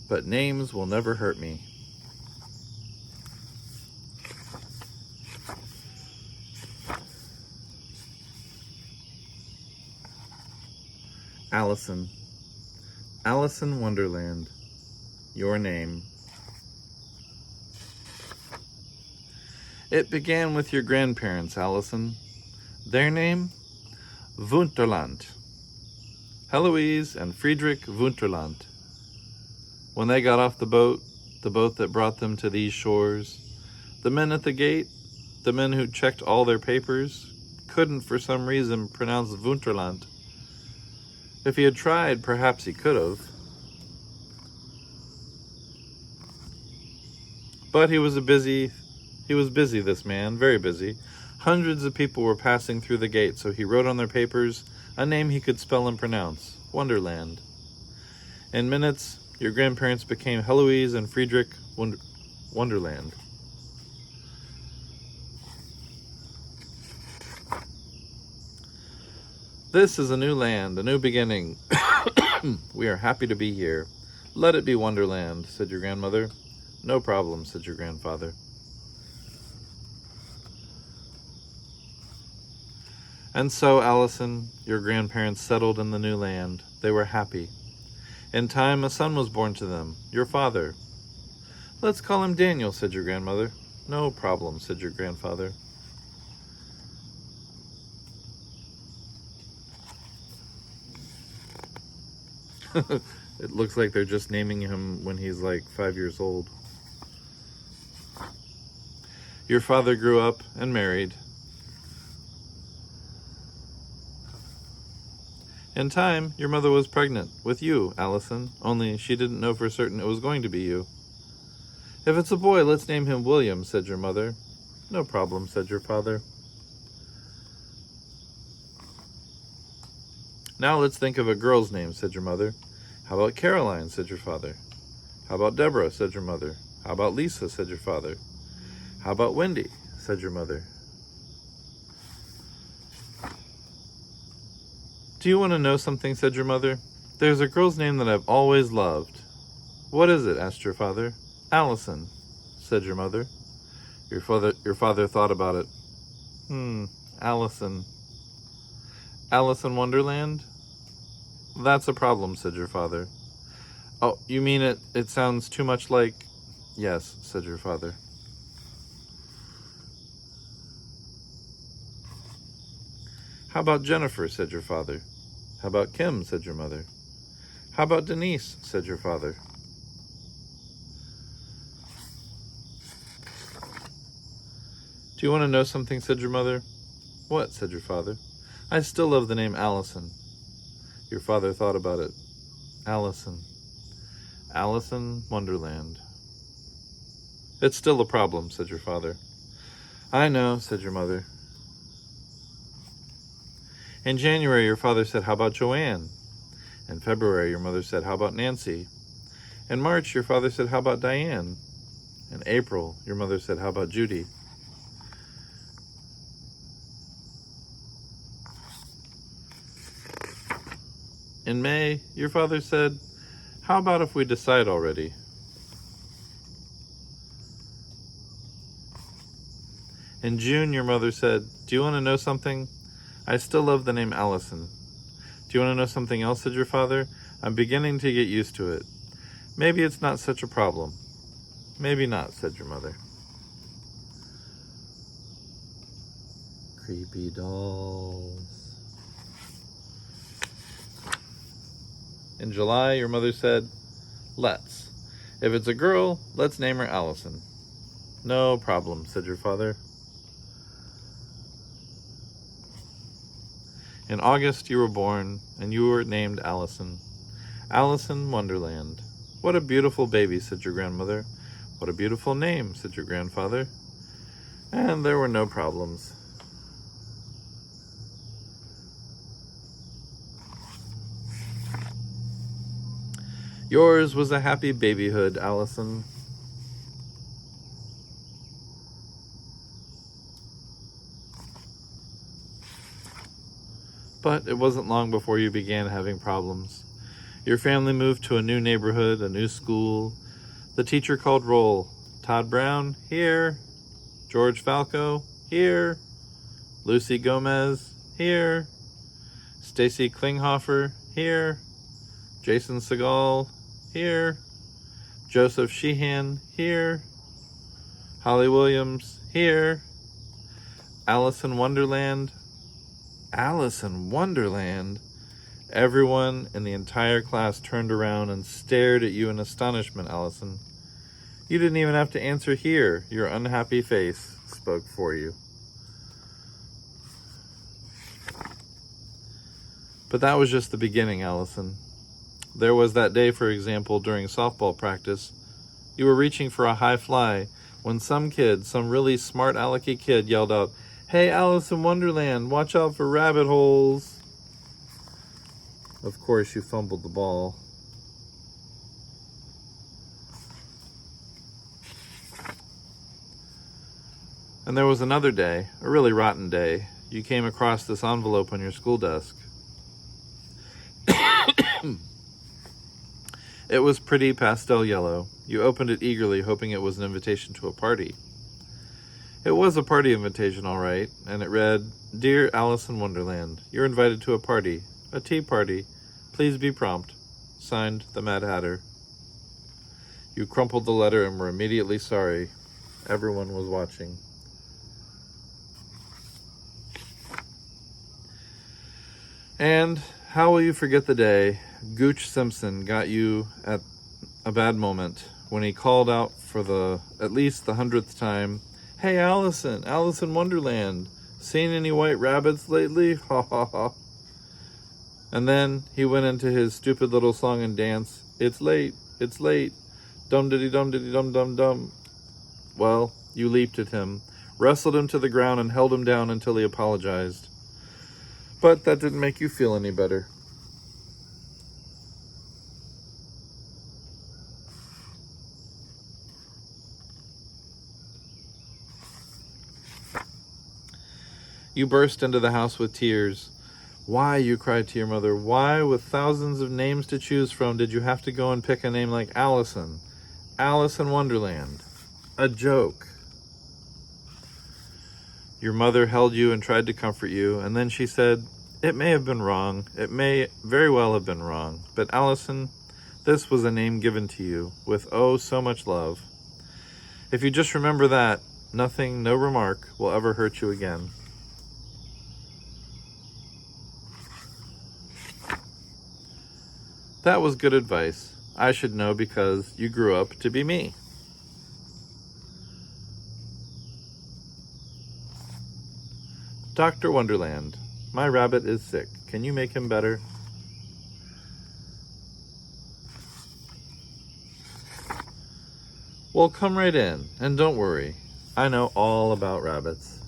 but names will never hurt me. Allison. Alice in Wonderland. Your name. It began with your grandparents, Allison. Their name? Wunderland. Heloise and Friedrich Wunderland. When they got off the boat that brought them to these shores, the men at the gate, the men who checked all their papers, couldn't for some reason pronounce Wunderland. If he had tried, perhaps he could have. But he was busy, this man, very busy. Hundreds of people were passing through the gate, so he wrote on their papers a name he could spell and pronounce, Wonderland. In minutes, your grandparents became Heloise and Friedrich Wonderland. This is a new land, a new beginning. We are happy to be here. Let it be Wonderland, said your grandmother. No problem, said your grandfather. And so, Allison, your grandparents settled in the new land. They were happy. In time, a son was born to them, your father. Let's call him Daniel, said your grandmother. No problem, said your grandfather. It looks like they're just naming him when he's like 5 years old. Your father grew up and married. In time, your mother was pregnant with you, Allison, only she didn't know for certain it was going to be you. If it's a boy, let's name him William, said your mother. No problem, said your father. Now let's think of a girl's name, said your mother. How about Caroline, said your father. How about Deborah, said your mother. How about Lisa, said your father. How about Wendy, said your mother. Do you want to know something, said your mother. There's a girl's name that I've always loved. What is it, asked your father. Allison, said your mother. Your father thought about it. Allison. Alice in Wonderland? That's a problem, said your father. Oh, you mean it sounds too much like... Yes, said your father. How about Jennifer, said your father. How about Kim, said your mother. How about Denise, said your father. Do you want to know something, said your mother. What, said your father. I still love the name Allison. Your father thought about it. Allison. Alice in Wonderland. It's still a problem, said your father. I know, said your mother. In January, your father said, how about Joanne? In February, your mother said, how about Nancy? In March, your father said, how about Diane? In April, your mother said, how about Judy? In May, your father said, how about if we decide already? In June, your mother said, do you want to know something? I still love the name Allison. Do you want to know something else, said your father? I'm beginning to get used to it. Maybe it's not such a problem. Maybe not, said your mother. Creepy dolls. In July, your mother said, let's. If it's a girl, let's name her Allison. No problem, said your father. In August, you were born, and you were named Allison. Alice in Wonderland. What a beautiful baby, said your grandmother. What a beautiful name, said your grandfather. And there were no problems. Yours was a happy babyhood, Allison. But it wasn't long before you began having problems. Your family moved to a new neighborhood, a new school. The teacher called roll. Todd Brown, here. George Falco, here. Lucy Gomez, here. Stacy Klinghoffer, here. Jason Segal, here. Joseph Sheehan, here. Holly Williams, here. Alice in Wonderland. Alice in Wonderland? Everyone in the entire class turned around and stared at you in astonishment, Allison. You didn't even have to answer here. Your unhappy face spoke for you. But that was just the beginning, Allison. There was that day, for example, during softball practice. You were reaching for a high fly when some kid, some really smart alecky kid, yelled out, "Hey, Alice in Wonderland, watch out for rabbit holes." Of course, you fumbled the ball. And there was another day, a really rotten day. You came across this envelope on your school desk. It was pretty pastel yellow. You opened it eagerly, hoping it was an invitation to a party. It was a party invitation, all right, and it read, "Dear Alice in Wonderland, you're invited to a party, a tea party. Please be prompt. Signed, the Mad Hatter." You crumpled the letter and were immediately sorry. Everyone was watching. And how will you forget the day Gooch Simpson got you at a bad moment when he called out for at least the 100th time, "Hey, Allison, Alice in Wonderland, seen any white rabbits lately? Ha ha ha." And then he went into his stupid little song and dance, it's late, dum diddy dum diddy dum dum dum. Well, you leaped at him, wrestled him to the ground, and held him down until he apologized. But that didn't make you feel any better. You burst into the house with tears. Why, you cried to your mother, why, with thousands of names to choose from, did you have to go and pick a name like Allison? Alice in Wonderland. A joke. Your mother held you and tried to comfort you, and then she said, "It may have been wrong. It may very well have been wrong. But Allison, this was a name given to you with oh so much love. If you just remember that, nothing, no remark will ever hurt you again." That was good advice. I should know because you grew up to be me. Dr. Wonderland, my rabbit is sick. Can you make him better? Well, come right in, and don't worry. I know all about rabbits.